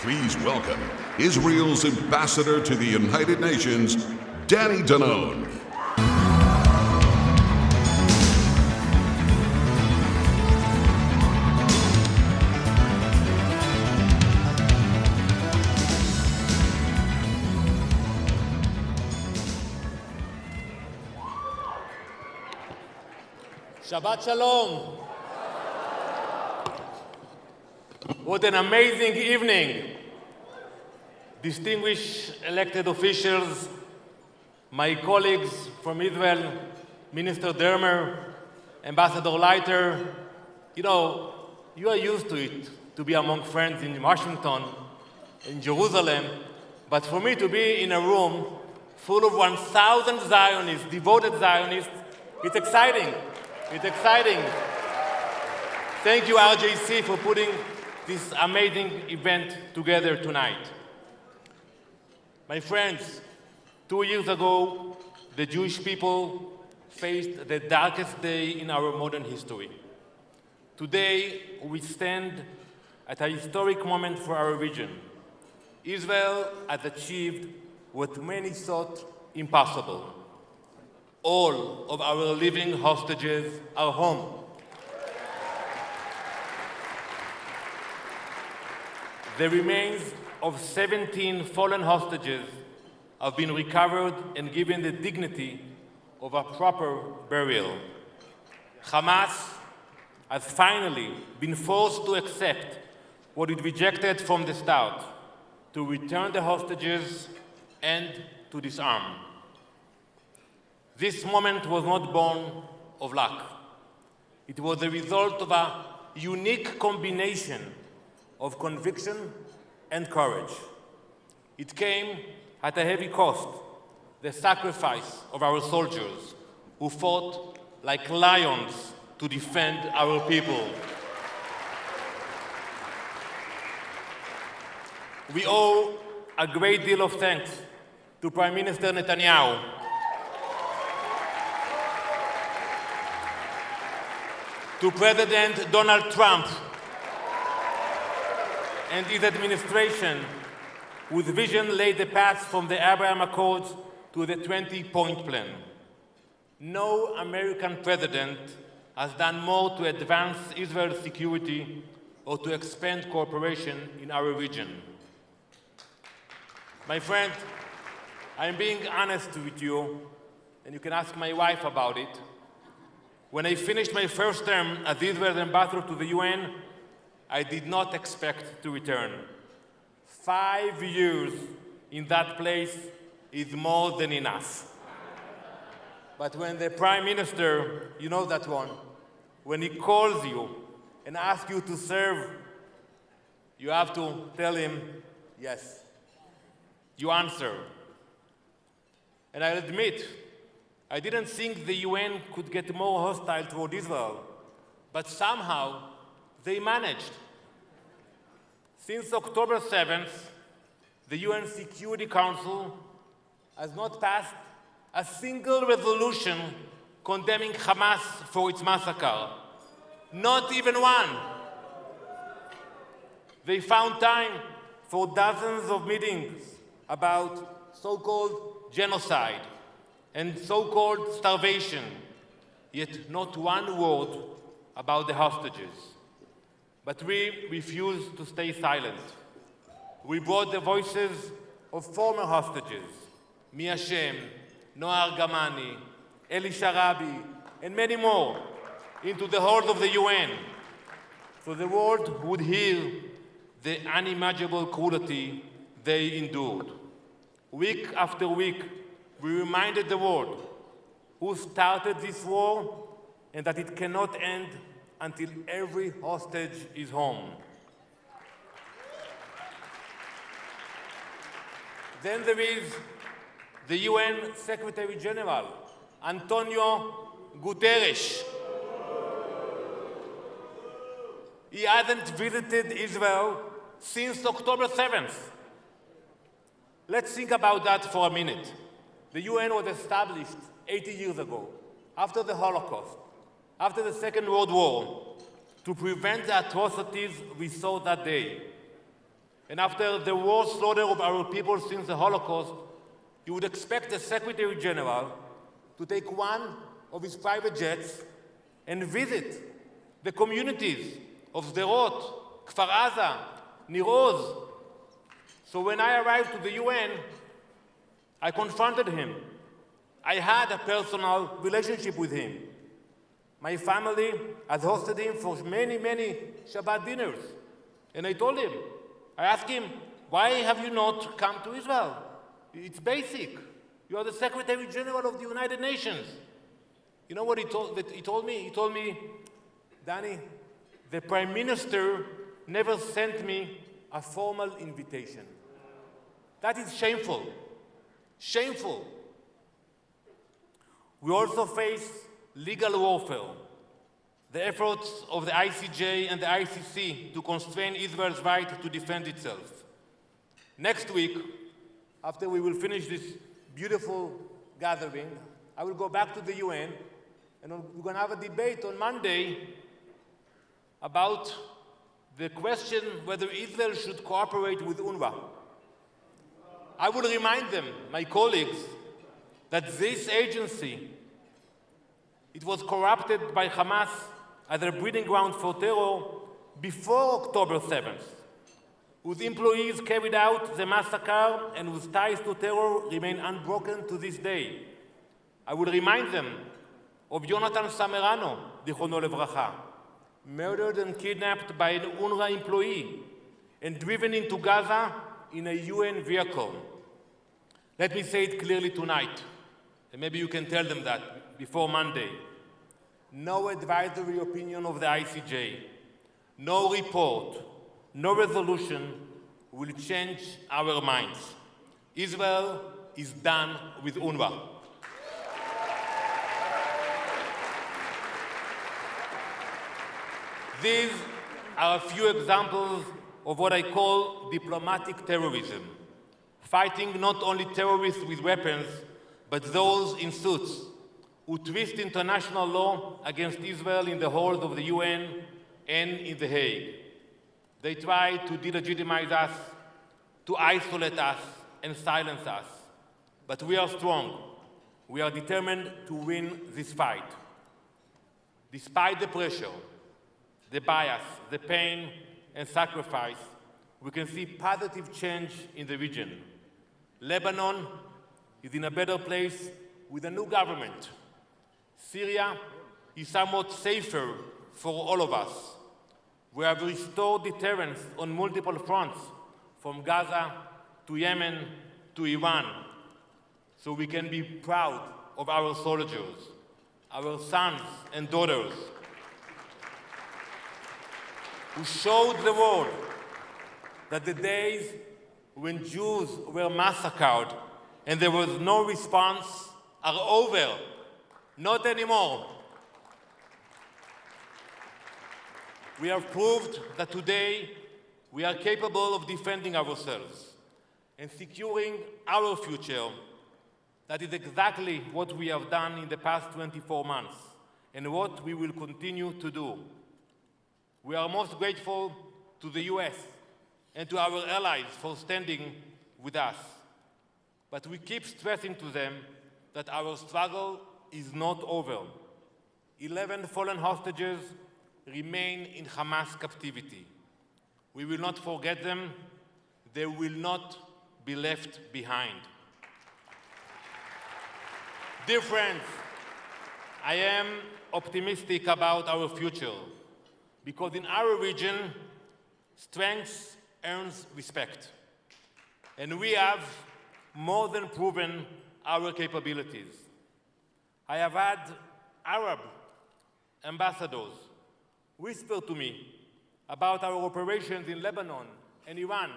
Please welcome Israel's ambassador to the United Nations, Danon. Shabbat Shalom. What an amazing evening. Distinguished elected officials, my colleagues from Israel, Minister Dermer, Ambassador Leiter, you are used to it, to be among friends in Washington, in Jerusalem, but for me to be in a room full of 1,000 Zionists, devoted Zionists, it's exciting. It's exciting. Thank you, RJC, for putting this amazing event together tonight. My friends, 2 years ago, the Jewish people faced the darkest day in our modern history. Today, we stand at a historic moment for our region. Israel has achieved what many thought impossible. All of our living hostages are home. The remains of 17 fallen hostages have been recovered and given the dignity of a proper burial. Hamas has finally been forced to accept what it rejected from the start, to return the hostages and to disarm. This moment was not born of luck. It was the result of a unique combination of conviction and courage. It came at a heavy cost, the sacrifice of our soldiers who fought like lions to defend our people. We owe a great deal of thanks to Prime Minister Netanyahu, to President Donald Trump and his administration, whose vision laid the path from the Abraham Accords to the 20-point plan. No American president has done more to advance Israel's security or to expand cooperation in our region. My friend, I'm being honest with you, and you can ask my wife about it. When I finished my first term as Israel's ambassador to the UN, I did not expect to return. 5 years in that place is more than enough. But when the Prime Minister, you know that one, when he calls you and asks you to serve, you have to tell him, yes. You answer. And I'll admit, I didn't think the UN could get more hostile toward Israel, but somehow they managed. Since October 7th, the UN Security Council has not passed a single resolution condemning Hamas for its massacre. Not even one. They found time for dozens of meetings about so-called genocide and so-called starvation, yet not one word about the hostages. But we refused to stay silent. We brought the voices of former hostages, Mi Hashem, Noah Argamani, Eli Sharabi, and many more, into the halls of the UN, so the world would hear the unimaginable cruelty they endured. Week after week, we reminded the world who started this war and that it cannot end until every hostage is home. Then there is the UN Secretary General, Antonio Guterres. He hasn't visited Israel since October 7th. Let's think about that for a minute. The UN was established 80 years ago, after the Holocaust, after the Second World War, to prevent the atrocities we saw that day. And after the worst slaughter of our people since the Holocaust, you would expect the Secretary General to take one of his private jets and visit the communities of Sderot, Kfar Aza, Nir Oz. So when I arrived to the UN, I confronted him. I had a personal relationship with him. My family has hosted him for many, many Shabbat dinners. And I told him, I asked him, why have you not come to Israel? It's basic. You are the Secretary General of the United Nations. You know what he told me? He told me, Danny, the Prime Minister never sent me a formal invitation. That is shameful. Shameful. We also face legal warfare. The efforts of the ICJ and the ICC to constrain Israel's right to defend itself. Next week, after we will finish this beautiful gathering, I will go back to the UN, and we're going to have a debate on Monday about the question whether Israel should cooperate with UNRWA. I will remind them, my colleagues, that this agency, it was corrupted by Hamas as a breeding ground for terror before October 7th, whose employees carried out the massacre and whose ties to terror remain unbroken to this day. I will remind them of Yonatan Samerano, Zichrono Levracha, murdered and kidnapped by an UNRWA employee and driven into Gaza in a UN vehicle. Let me say it clearly tonight, and maybe you can tell them that before Monday. No advisory opinion of the ICJ, no report, no resolution will change our minds. Israel is done with UNRWA. These are a few examples of what I call diplomatic terrorism, fighting not only terrorists with weapons, but those in suits who twist international law against Israel in the halls of the UN and in The Hague. They try to delegitimize us, to isolate us, and silence us. But we are strong. We are determined to win this fight. Despite the pressure, the bias, the pain, and sacrifice, we can see positive change in the region. Lebanon is in a better place with a new government. Syria is somewhat safer for all of us. We have restored deterrence on multiple fronts, from Gaza to Yemen to Iran, so we can be proud of our soldiers, our sons and daughters, who showed the world that the days when Jews were massacred and there was no response are over. Not anymore. We have proved that today we are capable of defending ourselves and securing our future. That is exactly what we have done in the past 24 months and what we will continue to do. We are most grateful to the US and to our allies for standing with us. But we keep stressing to them that our struggle is not over. 11 fallen hostages remain in Hamas captivity. We will not forget them. They will not be left behind. Dear friends, I am optimistic about our future because in our region, strength earns respect. And we have more than proven our capabilities. I have had Arab ambassadors whisper to me about our operations in Lebanon and Iran.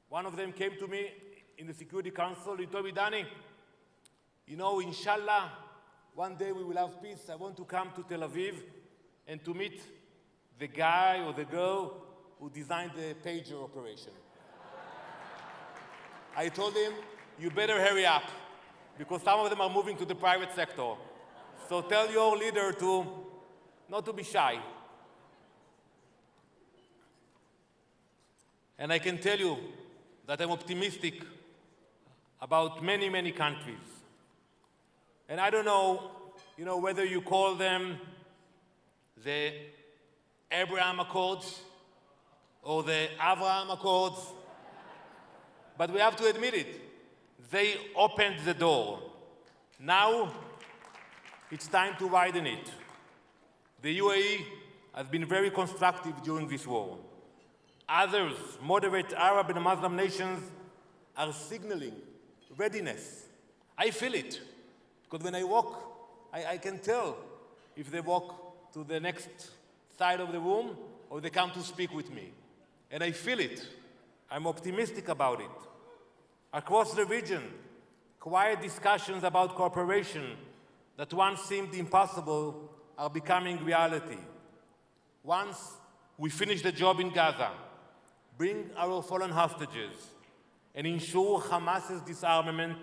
One of them came to me in the Security Council. He told me, Danny, you know, inshallah, one day we will have peace. I want to come to Tel Aviv and to meet the guy or the girl who designed the pager operation. I told him, you better hurry up, because some of them are moving to the private sector. So tell your leader not to be shy. And I can tell you that I'm optimistic about many, many countries. And I don't know, whether you call them the Abraham Accords or the Avraham Accords, but we have to admit it. They opened the door. Now, it's time to widen it. The UAE has been very constructive during this war. Others, moderate Arab and Muslim nations, are signaling readiness. I feel it, because when I walk, I can tell if they walk to the next side of the room or they come to speak with me. And I feel it. I'm optimistic about it. Across the region, quiet discussions about cooperation that once seemed impossible are becoming reality. Once we finish the job in Gaza, bring our fallen hostages, and ensure Hamas's disarmament,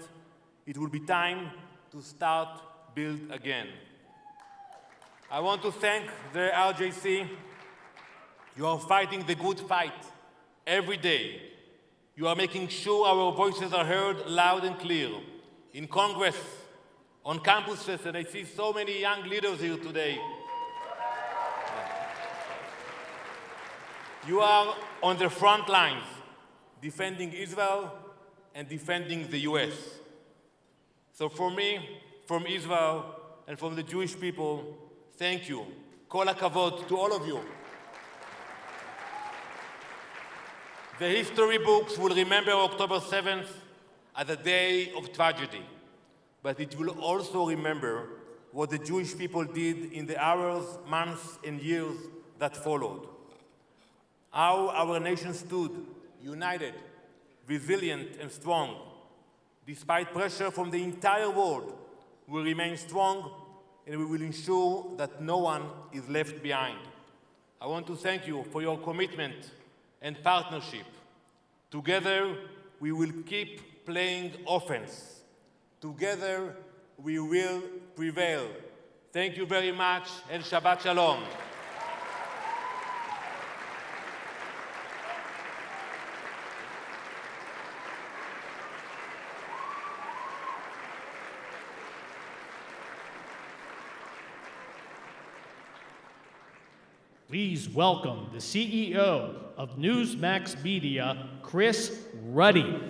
it will be time to start build again. I want to thank the RJC. You are fighting the good fight every day. You are making sure our voices are heard loud and clear in Congress, on campuses, and I see so many young leaders here today. You are on the front lines, defending Israel and defending the US. So for me, from Israel and from the Jewish people, thank you. Kol hakavod to all of you. The history books will remember October 7th as a day of tragedy, but it will also remember what the Jewish people did in the hours, months, and years that followed. How our nation stood united, resilient, and strong. Despite pressure from the entire world, we remain strong, and we will ensure that no one is left behind. I want to thank you for your commitment and partnership. Together, we will keep playing offense. Together, we will prevail. Thank you very much, and Shabbat Shalom. Please welcome the CEO of Newsmax Media, Chris Ruddy.